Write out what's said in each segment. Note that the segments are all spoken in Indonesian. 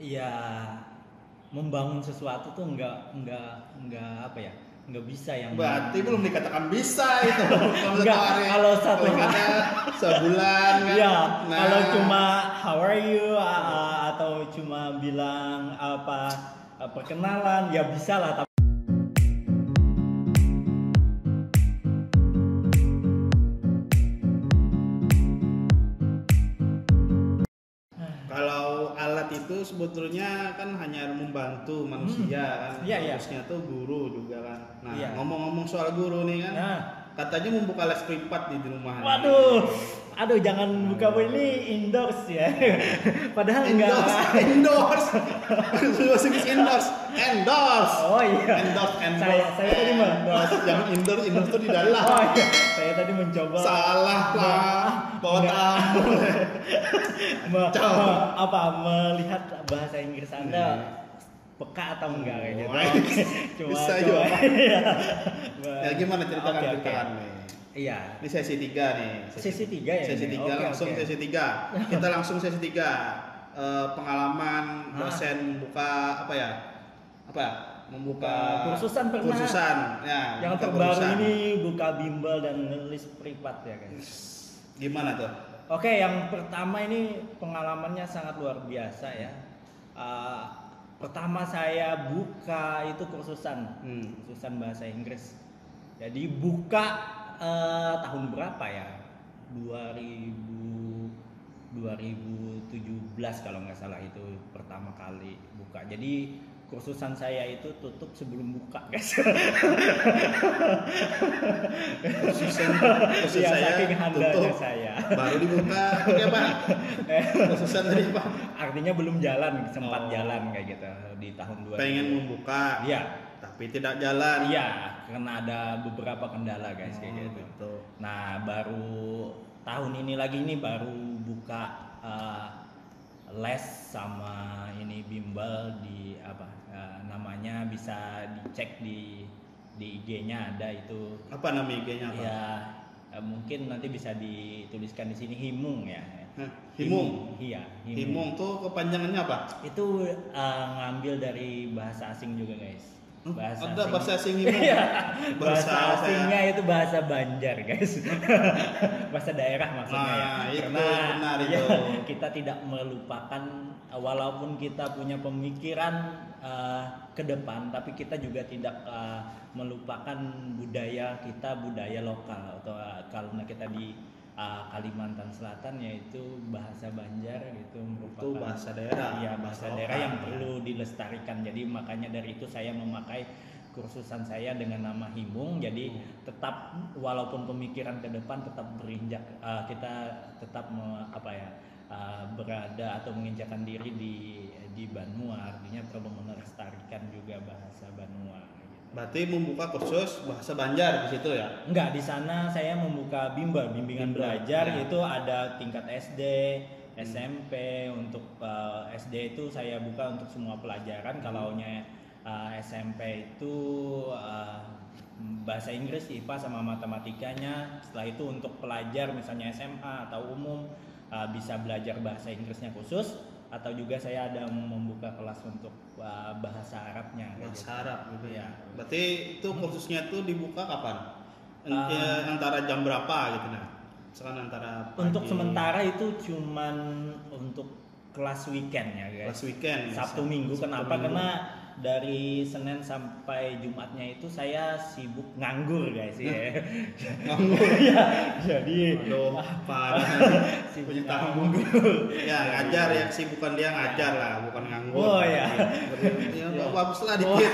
ya membangun sesuatu tuh nggak apa ya, nggak bisa yang Berarti belum dikatakan bisa itu. Kalau Enggak, hari kalau satu paling ada sebulan kan. ya Nah, kalau cuma how are you atau cuma bilang apa perkenalan ya bisa lah. kalau alat itu sebetulnya kan hanya membantu manusia kan. Iya, iya. Harusnya tuh guru juga kan. Nah, Iya. ngomong-ngomong soal guru nih kan. Nah, Katanya membuka les privat di rumah. waduh, aduh jangan buka ini indoors ya. Padahal enggak. Endorse. Endorse. Endorse. Oh iya. Endorse. Saya tadi endorse. Jangan endorse tuh di dalam. Oh iya. Saya tadi mencoba. Salah lah. Bawa tamu. Apa melihat bahasa Inggris Anda peka atau enggak kayak gitu. Bisa juga. Ya gimana ceritakan Oke. nih. Iya. Ini sesi 3 nih. Sesi 3 ya. Sesi ini? 3 Oke, langsung oke. sesi 3. Kita langsung sesi 3. Pengalaman dosen buka apa ya? Membuka kursusan pernah. Kursusan. Ya, Yang buka terbaru kursusan. ini buka bimbel dan ngelis privat ya guys. Gimana tuh? Oke, yang pertama ini pengalamannya sangat luar biasa ya. Pertama saya buka itu kursusan bahasa Inggris. Jadi buka tahun berapa ya? 2017 kalau nggak salah itu pertama kali buka. Jadi kursusan saya itu tutup sebelum buka guys. Kursusan Ya, saya saking handalnya tutup. saya. Baru dibuka oke Pak. Kursusan tadi Pak. Artinya belum jalan, sempat jalan kayak gitu di tahun 2000. Pengen membuka. Iya. Tapi tidak jalan. Iya, karena ada beberapa kendala guys kayak gitu. Gitu. Nah, baru tahun ini lagi nih baru buka les sama ini bimbel di namanya bisa dicek di IG-nya ada itu. Apa nama IG-nya apa? Ya, mungkin nanti bisa dituliskan di sini Himung ya. Hah, Himung. Iya, Himung tuh kepanjangannya apa? Itu ngambil dari bahasa asing juga guys. Ada bahasa asing Himung. Iya, Bahasa bahasa asingnya itu bahasa Banjar guys. Bahasa daerah maksudnya ya. Nah, itu Karena benar ya, itu. kita tidak melupakan walaupun kita punya pemikiran ke depan, tapi kita juga tidak melupakan budaya kita, budaya lokal atau karena kita di Kalimantan Selatan yaitu bahasa Banjar gitu merupakan Itu bahasa daerah. Iya, bahasa Bahasa daerah lokal. yang perlu dilestarikan. Jadi makanya dari itu saya memakai kursusan saya dengan nama Himung. Jadi tetap walaupun pemikiran ke depan tetap berinjak kita tetap berada atau menginjakan diri di Banua, artinya perlu melestarikan juga bahasa Banua gitu. Berarti membuka kursus bahasa Banjar di situ ya? Enggak, di sana saya membuka bimbingan belajar ya. itu ada tingkat SD, SMP. Untuk SD itu saya buka untuk semua pelajaran. Kalaunya SMP itu bahasa Inggris, IPA sama matematikanya. Setelah itu untuk pelajar misalnya SMA atau umum bisa belajar bahasa Inggrisnya khusus, atau juga saya ada membuka kelas untuk bahasa Arabnya. Bahasa Arab gitu ya. Berarti itu kursusnya tuh dibuka kapan? Antara jam berapa gitu nah? Misalkan antara pagi. Untuk sementara itu cuman untuk kelas weekend ya guys. Kelas weekend. Sabtu Minggu. Kenapa? Karena dari Senin sampai Jumatnya itu saya sibuk nganggur guys ya. Nganggur. Ya, jadi Aduh, parah. sibuk Punya nganggur. Ya ngajar ya, kesibukan dia ngajar lah, bukan nganggur. Oh ya. Ya bagus lah dikit.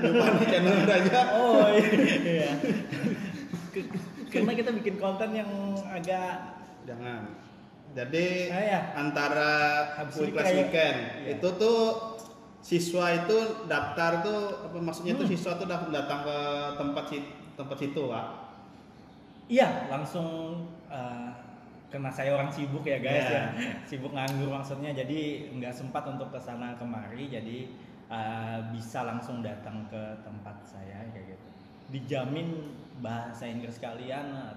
Depan di channel aja. Oh iya. Karena kita bikin konten yang agak Jangan. Jadi ya. antara Habis full ini class kayak- weekend iya. itu tuh siswa itu daftar tuh apa maksudnya tuh siswa tuh datang ke tempat situ Pak. Iya, langsung karena saya orang sibuk ya guys Yeah. ya, sibuk nganggur maksudnya, jadi nggak sempat untuk kesana kemari, jadi bisa langsung datang ke tempat saya kayak gitu. Dijamin bahasa Inggris kalian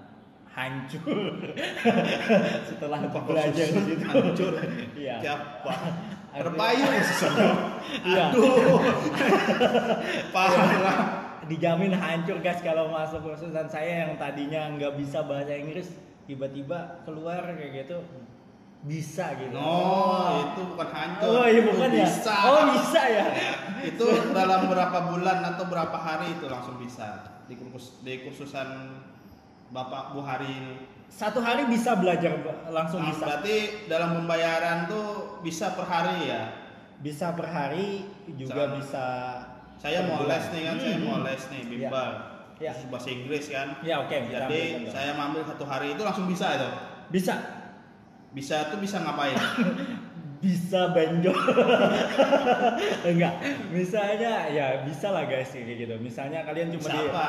hancur setelah belajar di situ. Hancur. Iya. Siapa? Terpayung. Iya. Aduh. Parah. Dijamin hancur guys kalau masuk kursusan saya yang tadinya nggak bisa bahasa Inggris tiba-tiba keluar kayak gitu bisa gitu. Oh, itu bukan hancur. Oh iya itu bukan ya. bisa. Oh bisa ya. Itu dalam berapa bulan atau berapa hari itu langsung bisa di kursusan Bapak Bu Hari ini. 1 hari bisa belajar langsung Nah, bisa. berarti dalam pembayaran tuh bisa per hari ya. Bisa per hari juga Misalkan bisa. Saya per mau bulan. les nih kan, saya mau les nih bimbel. Ya. Khusus bahasa Inggris kan. Ya oke. Bisa Jadi ambil contoh. saya ambil 1 hari itu langsung bisa itu. Bisa. Bisa tuh bisa ngapain? Bisa benjol. Enggak. Misalnya ya bisa lah guys kayak gitu. Misalnya kalian cuma Bisa apa?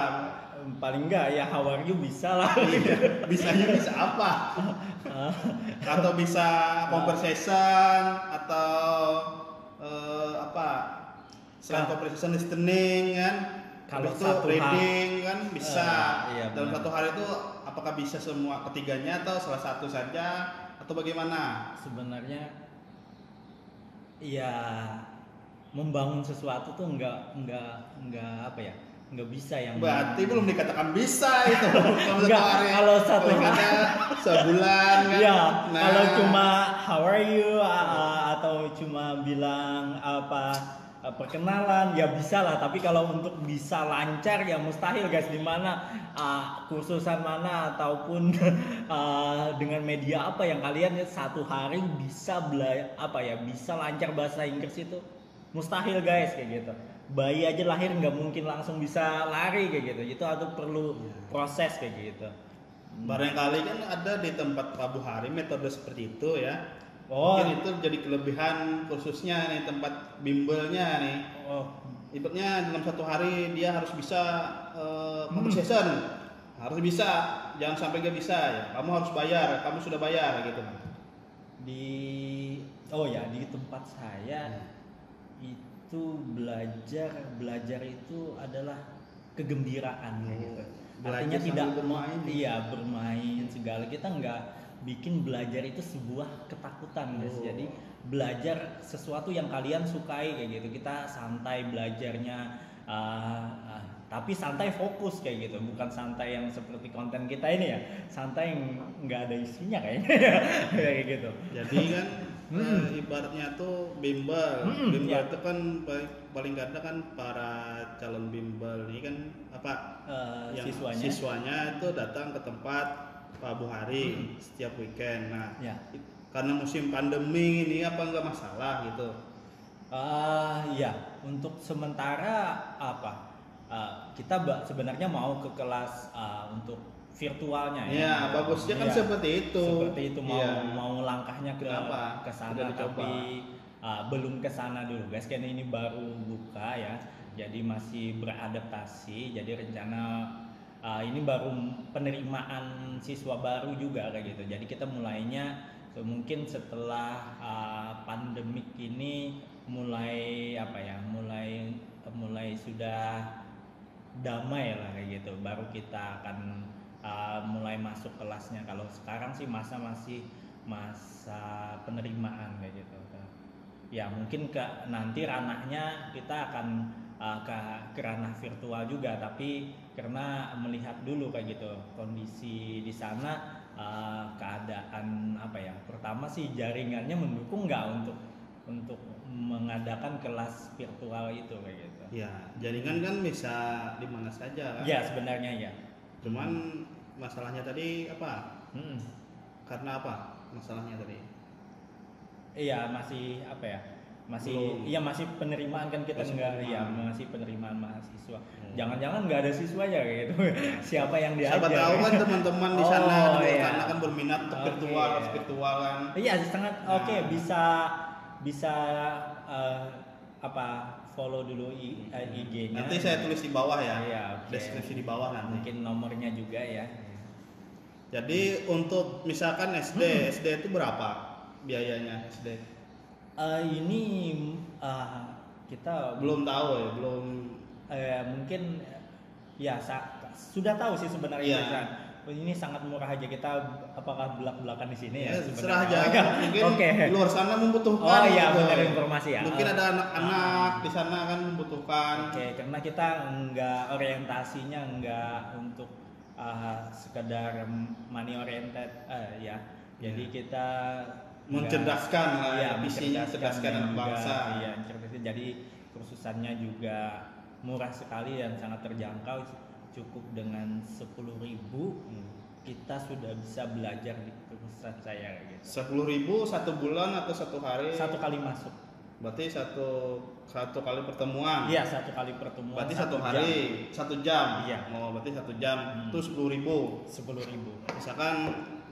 paling enggak ya how are you bisa lah. Iya, bisanya bisa apa? Atau bisa conversation atau apa? Selain conversation listening kan? Kalau Habis itu satu reading kan bisa. iya, Dalam benar. 1 hari itu apakah bisa semua ketiganya atau salah satu saja atau bagaimana? Sebenarnya ya membangun sesuatu tuh enggak apa ya? Enggak bisa yang Berarti belum dikatakan bisa itu. Kalau Enggak, 1 hari. kalau 1 paling hari. ada sebulan kan. Ya, Nah, kalau cuma how are you atau cuma bilang apa perkenalan ya bisa lah, tapi kalau untuk bisa lancar ya mustahil guys. Di mana kursusan mana ataupun dengan media apa yang kalian 1 hari bisa bisa lancar bahasa Inggris itu mustahil guys kayak gitu. Bayi aja lahir nggak mungkin langsung bisa lari kayak gitu. Itu ada perlu proses kayak gitu. barangkali kan ada di tempat Pak Bu Hari metode seperti itu ya. Oh. Mungkin itu jadi kelebihan khususnya nih tempat bimbelnya nih. Oh, Ibaratnya dalam 1 hari dia harus bisa conversation. Harus bisa, jangan sampai gak bisa ya. Kamu harus bayar, kamu sudah bayar gitu. di tempat saya itu belajar itu adalah kegembiraan kayak gitu. Belajar Artinya sambil tidak bermain. iya bermain segala, kita nggak bikin belajar itu sebuah ketakutan guys. Oh. Jadi belajar sesuatu yang kalian sukai kayak gitu, kita santai belajarnya, tapi santai fokus kayak gitu, bukan santai yang seperti konten kita ini ya, santai yang nggak ada isinya kayaknya kayak gitu. Jadi kan ibaratnya tuh bimbel. Bimbel ya. itu kan paling kadang kan para calon bimbel ini kan apa yang siswanya itu datang ke tempat Pak Bu Hari setiap weekend. Nah, Ya. karena musim pandemi ini apa enggak masalah gitu. Ya, untuk sementara kita sebenarnya mau ke kelas untuk virtualnya ya. Ya, bagusnya kan Iya, seperti itu. Seperti itu Iya. mau langkahnya Kenapa? ke sana, Sudah dicoba. tapi belum ke sana dulu guys, karena ini baru buka ya. Jadi masih beradaptasi. Jadi rencana ini baru penerimaan siswa baru juga kayak gitu. Jadi kita mulainya mungkin setelah pandemik ini mulai mulai sudah damai lah kayak gitu, baru kita akan mulai masuk kelasnya. Kalau sekarang sih masih masa penerimaan kayak gitu ya. Mungkin nanti ranahnya kita akan ke ranah virtual juga, tapi karena melihat dulu kayak gitu kondisi di sana, keadaan pertama sih jaringannya mendukung nggak untuk mengadakan kelas virtual itu kayak gitu. Ya, jaringan kan bisa di mana saja kan. Ya sebenarnya ya. Cuman masalahnya tadi apa? Karena apa masalahnya tadi? Iya masih Belum. masih penerimaan kan kita Masih enggak penerimaan. ya, masih penerimaan mahasiswa. Jangan-jangan nggak ada siswanya kayak gitu. Siapa yang diajar? Siapa tahu kan teman-teman di sana Oh, di luar iya. sana kan berminat untuk Oke. virtual kan. Iya sangat Nah. oke, bisa follow dulu IG-nya. Nanti saya tulis di bawah ya. Iya, oke. Deskripsi di bawah nanti. Mungkin nomornya juga ya. Jadi untuk misalkan SD itu berapa biayanya SD? Ini kita Belum tahu ya, belum. mungkin ya sudah tahu sih sebenarnya Iya. Kan. ini sangat murah aja, kita apakah belak-belakan di sini ya? Serah aja. Mungkin di luar sana membutuhkan. Oh iya, benar informasi ya. Mungkin ada anak-anak di sana kan membutuhkan. Karena kita enggak orientasinya enggak untuk sekedar money oriented ya. Jadi kita mencerdaskan ya, visinya cerdaskan anak bangsa. Iya, jadi kursusannya juga murah sekali dan sangat terjangkau, cukup dengan 10.000 kita sudah bisa belajar di kursusan saya gitu. 10.000 satu bulan atau satu hari? Satu kali masuk. Berarti satu kali pertemuan. Iya, satu kali pertemuan. Berarti satu hari, 1 jam. Iya. Oh, berarti 1 jam itu 10.000. 10.000. Misalkan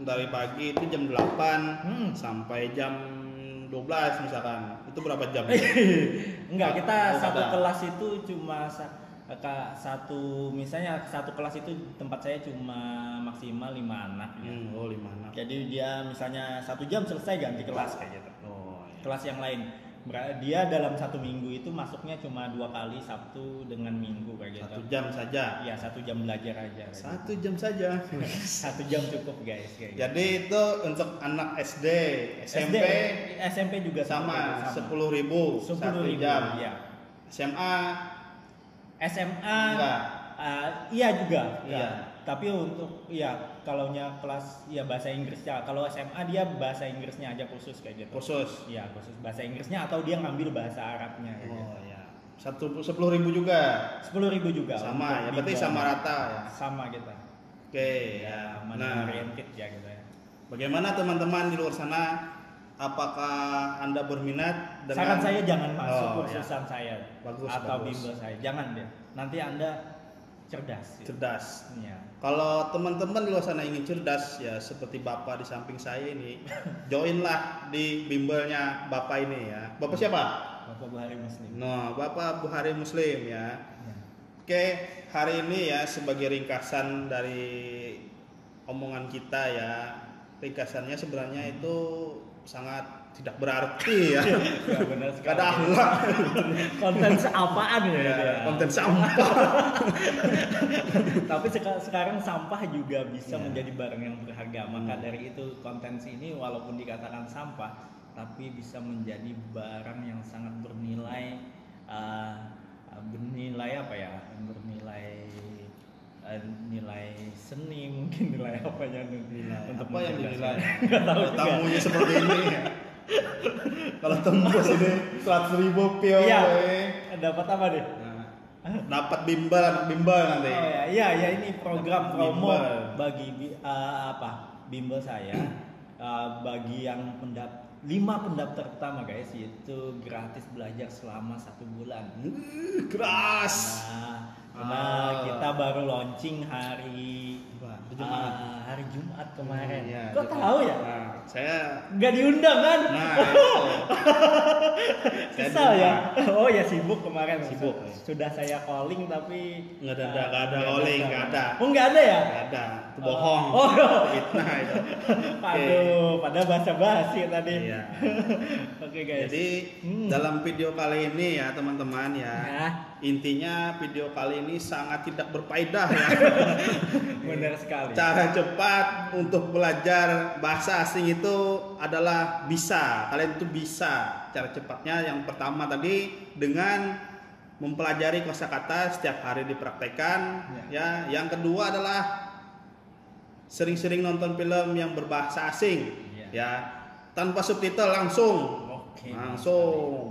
dari pagi itu jam 8 sampai jam 12 misalkan. Itu berapa jam? Enggak, kita satu kelas itu cuma misalnya satu kelas itu tempat saya cuma maksimal 5 anak ya. 5 anak. Jadi dia misalnya 1 jam selesai ganti kelas kayak gitu. Iya. Kelas yang lain. Dia dalam 1 minggu itu masuknya cuma 2 kali, Sabtu dengan Minggu kayak gitu. 1 jam saja. Iya, 1 jam belajar aja. 1 jam saja. 1 jam cukup guys. Kayak jadi gitu. Itu untuk anak SD, SMP juga sama 10.000 1 jam. Iya. SMA enggak. Iya juga. Iya. Tapi untuk kalaunya kelas bahasa Inggris ya. Kalau SMA dia bahasa Inggrisnya aja khusus kayak gitu. Khusus. Iya, khusus bahasa Inggrisnya atau dia ngambil bahasa Arabnya kayak gitu. Iya. 10.000 juga. 10.000 juga. Sama ya, berarti sama rata ya. Sama kita. Oke, oriented ya gitu ya. Bagaimana teman-teman di luar sana? Apakah Anda berminat dengan saran saya jangan masuk kursusan saya bagus. bimbel saya. Jangan deh. Nanti Anda cerdas. Ya. Kalau teman-teman di luar sana ingin cerdas ya seperti Bapak di samping saya ini, joinlah di bimbelnya Bapak ini ya. Bapak siapa? Bapak Buhari Muslim. Bapak Buhari Muslim ya. Oke, hari ini ya sebagai ringkasan dari omongan kita ya. Ringkasannya sebenarnya itu sangat tidak berarti ya. Ya benar sekali. Ada akhlak. Konten apaan ya? Konten sampah. Tapi sekarang sampah juga bisa menjadi barang yang berharga. Maka dari itu konten ini walaupun dikatakan sampah, tapi bisa menjadi barang yang sangat bernilai. Bernilai apa ya? Nilai seni, mungkin nilai apanya untuk apa yang dinilai? Nggak tahu juga. Tamunya seperti ini ya. Kalau tembus ini 100.000 pio. Iya. Dapat apa deh? Dapat bimbel nanti. Oh ya ini program promo bagi bimbel saya. Bagi yang 5 pendaftar pertama guys, yaitu gratis belajar selama 1 bulan. Keras. Karena kita baru launching hari Jumat kemarin. Kok tahu ya? Saya nggak diundang kan? Kesal ya. Oh ya sibuk kemarin. Sudah saya calling tapi nggak ada calling, nggak ada. Oh nggak ada ya? Nggak ada. Itu bohong. Fitnah itu. Aduh, pada basa-basi tadi. Iya. Oke guys. Jadi dalam video kali ini ya teman-teman ya. Intinya video kali ini sangat tidak berfaedah ya. Benar sekali. Cara cepat untuk belajar bahasa asing itu adalah bisa. Kalian itu bisa. Cara cepatnya yang pertama tadi dengan mempelajari kosakata setiap hari dipraktekkan ya. Yang kedua adalah sering-sering nonton film yang berbahasa asing ya. Tanpa subtitle langsung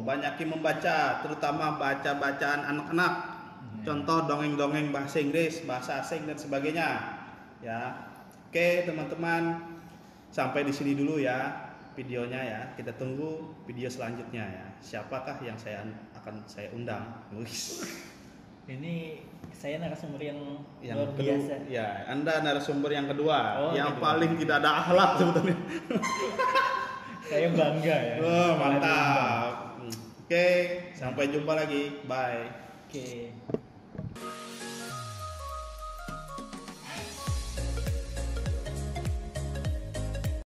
banyakin membaca, terutama baca-bacaan anak-anak. Contoh dongeng-dongeng bahasa Inggris, bahasa asing dan sebagainya. Ya. Oke, teman-teman. Sampai di sini dulu ya videonya ya. Kita tunggu video selanjutnya ya. Siapakah yang akan saya undang? Ini saya narasumber yang luar biasa. Ya, Anda narasumber yang kedua, yang paling tidak ada akhlak sebetulnya. Saya bangga ya. Mantap. Oke, sampai jumpa lagi. Bye. Oke.